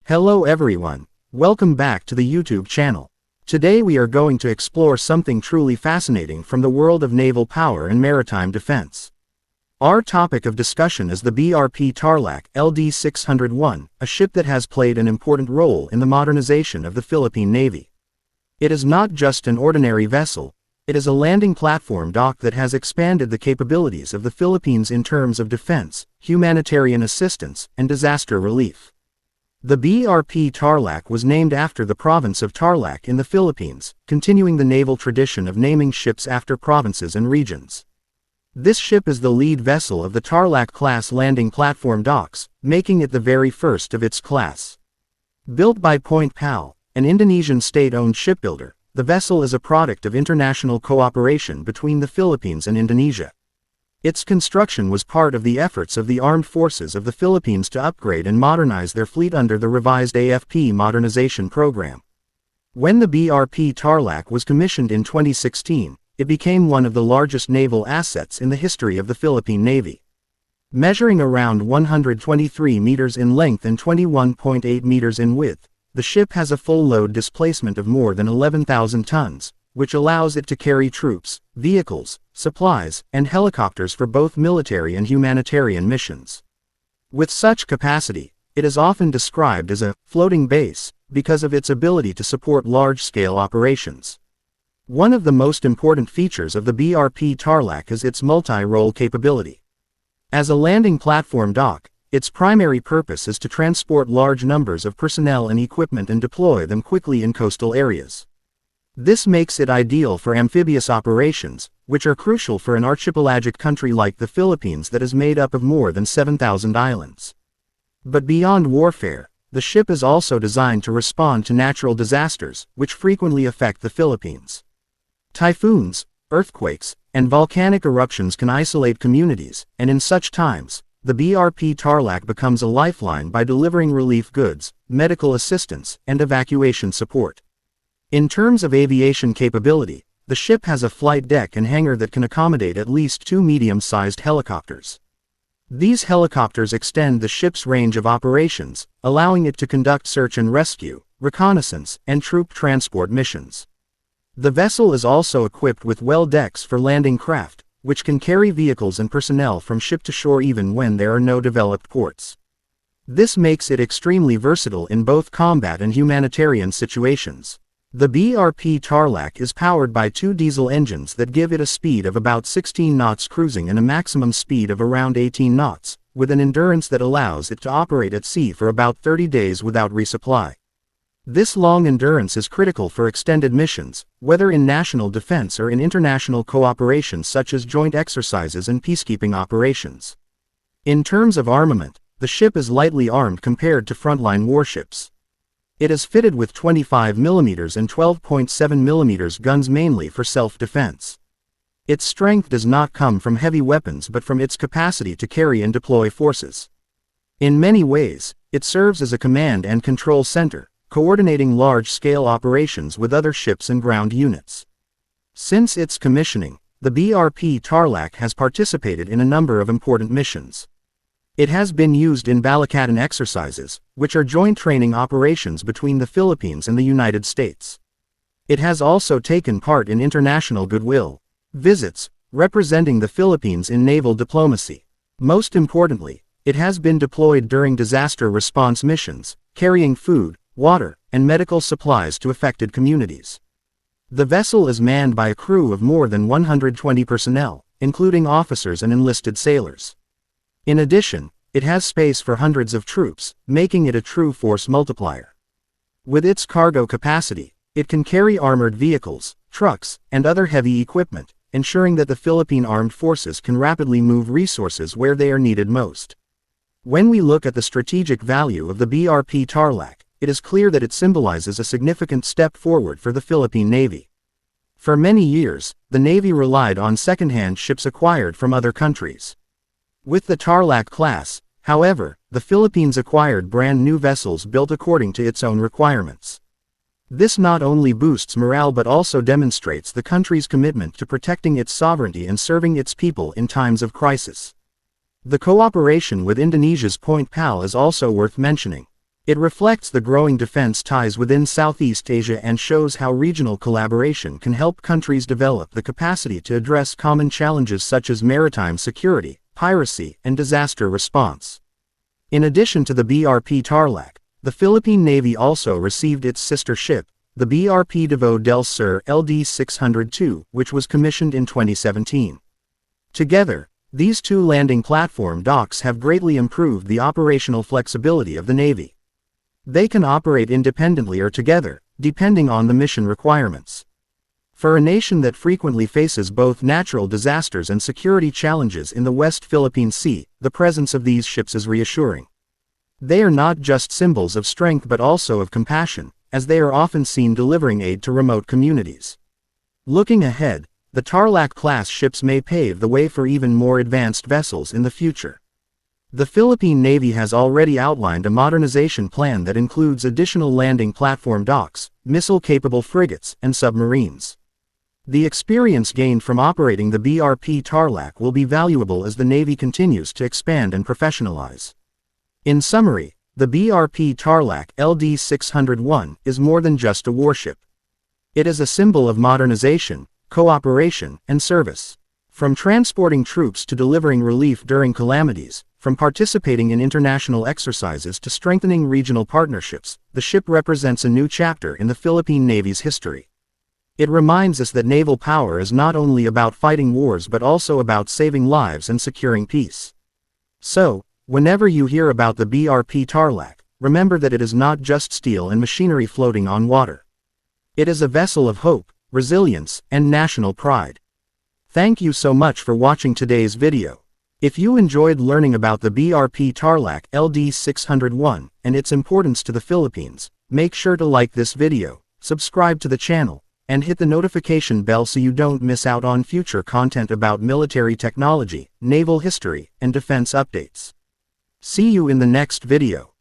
Hello everyone, welcome back to the YouTube channel. Today we are going to explore something truly fascinating from the world of naval power and maritime defense. Our topic of discussion is the BRP Tarlac LD-601, a ship that has played an important role in the modernization of the Philippine Navy. It is not just an ordinary vessel, it is a landing platform dock that has expanded the capabilities of the Philippines in terms of defense, humanitarian assistance, and disaster relief. The BRP Tarlac was named after the province of Tarlac in the Philippines, continuing the naval tradition of naming ships after provinces and regions. This ship is the lead vessel of the Tarlac-class landing platform docks, making it the very first of its class. Built by Point Pal, an Indonesian state-owned shipbuilder, the vessel is a product of international cooperation between the Philippines and Indonesia. Its construction was part of the efforts of the armed forces of the Philippines to upgrade and modernize their fleet under the revised AFP modernization program. When the BRP Tarlac was commissioned in 2016, it became one of the largest naval assets in the history of the Philippine Navy. Measuring around 123 meters in length and 21.8 meters in width, the ship has a full load displacement of more than 11,000 tons, which allows it to carry troops, vehicles, supplies, and helicopters for both military and humanitarian missions. With such capacity, it is often described as a floating base because of its ability to support large-scale operations. One of the most important features of the BRP Tarlac is its multi-role capability. As a landing platform dock, its primary purpose is to transport large numbers of personnel and equipment and deploy them quickly in coastal areas. This makes it ideal for amphibious operations, which are crucial for an archipelagic country like the Philippines that is made up of more than 7,000 islands. But beyond warfare, the ship is also designed to respond to natural disasters, which frequently affect the Philippines. Typhoons, earthquakes, and volcanic eruptions can isolate communities, and in such times, the BRP Tarlac becomes a lifeline by delivering relief goods, medical assistance, and evacuation support. In terms of aviation capability, the ship has a flight deck and hangar that can accommodate at least 2 medium-sized helicopters. These helicopters extend the ship's range of operations, allowing it to conduct search and rescue, reconnaissance, and troop transport missions. The vessel is also equipped with well decks for landing craft, which can carry vehicles and personnel from ship to shore even when there are no developed ports. This makes it extremely versatile in both combat and humanitarian situations. The BRP Tarlac is powered by 2 diesel engines that give it a speed of about 16 knots cruising and a maximum speed of around 18 knots, with an endurance that allows it to operate at sea for about 30 days without resupply. This long endurance is critical for extended missions, whether in national defense or in international cooperation such as joint exercises and peacekeeping operations. In terms of armament, the ship is lightly armed compared to frontline warships. It is fitted with 25mm and 12.7mm guns mainly for self-defense. Its strength does not come from heavy weapons but from its capacity to carry and deploy forces. In many ways, it serves as a command and control center, coordinating large-scale operations with other ships and ground units. Since its commissioning, the BRP Tarlac has participated in a number of important missions. It has been used in Balikatan exercises, which are joint training operations between the Philippines and the United States. It has also taken part in international goodwill visits, representing the Philippines in naval diplomacy. Most importantly, it has been deployed during disaster response missions, carrying food, water, and medical supplies to affected communities. The vessel is manned by a crew of more than 120 personnel, including officers and enlisted sailors. In addition, it has space for hundreds of troops, making it a true force multiplier. With its cargo capacity, it can carry armored vehicles, trucks, and other heavy equipment, ensuring that the Philippine Armed Forces can rapidly move resources where they are needed most. When we look at the strategic value of the BRP Tarlac, it is clear that it symbolizes a significant step forward for the Philippine Navy. For many years, the Navy relied on second-hand ships acquired from other countries. With the Tarlac-class, however, the Philippines acquired brand-new vessels built according to its own requirements. This not only boosts morale but also demonstrates the country's commitment to protecting its sovereignty and serving its people in times of crisis. The cooperation with Indonesia's Point Pal is also worth mentioning. It reflects the growing defense ties within Southeast Asia and shows how regional collaboration can help countries develop the capacity to address common challenges such as maritime security, piracy, and disaster response. In addition to the BRP Tarlac, the Philippine Navy also received its sister ship, the BRP Davao del Sur LD-602, which was commissioned in 2017. Together, these two landing platform docks have greatly improved the operational flexibility of the Navy. They can operate independently or together, depending on the mission requirements. For a nation that frequently faces both natural disasters and security challenges in the West Philippine Sea, the presence of these ships is reassuring. They are not just symbols of strength but also of compassion, as they are often seen delivering aid to remote communities. Looking ahead, the Tarlac-class ships may pave the way for even more advanced vessels in the future. The Philippine Navy has already outlined a modernization plan that includes additional landing platform docks, missile-capable frigates, and submarines. The experience gained from operating the BRP Tarlac will be valuable as the Navy continues to expand and professionalize. In summary, the BRP Tarlac LD-601 is more than just a warship. It is a symbol of modernization, cooperation, and service. From transporting troops to delivering relief during calamities, from participating in international exercises to strengthening regional partnerships, the ship represents a new chapter in the Philippine Navy's history. It reminds us that naval power is not only about fighting wars but also about saving lives and securing peace. So, whenever you hear about the BRP Tarlac, remember that it is not just steel and machinery floating on water. It is a vessel of hope, resilience, and national pride. Thank you so much for watching today's video. If you enjoyed learning about the BRP Tarlac LD-601 and its importance to the Philippines, make sure to like this video, subscribe to the channel, and hit the notification bell so you don't miss out on future content about military technology, naval history, and defense updates. See you in the next video.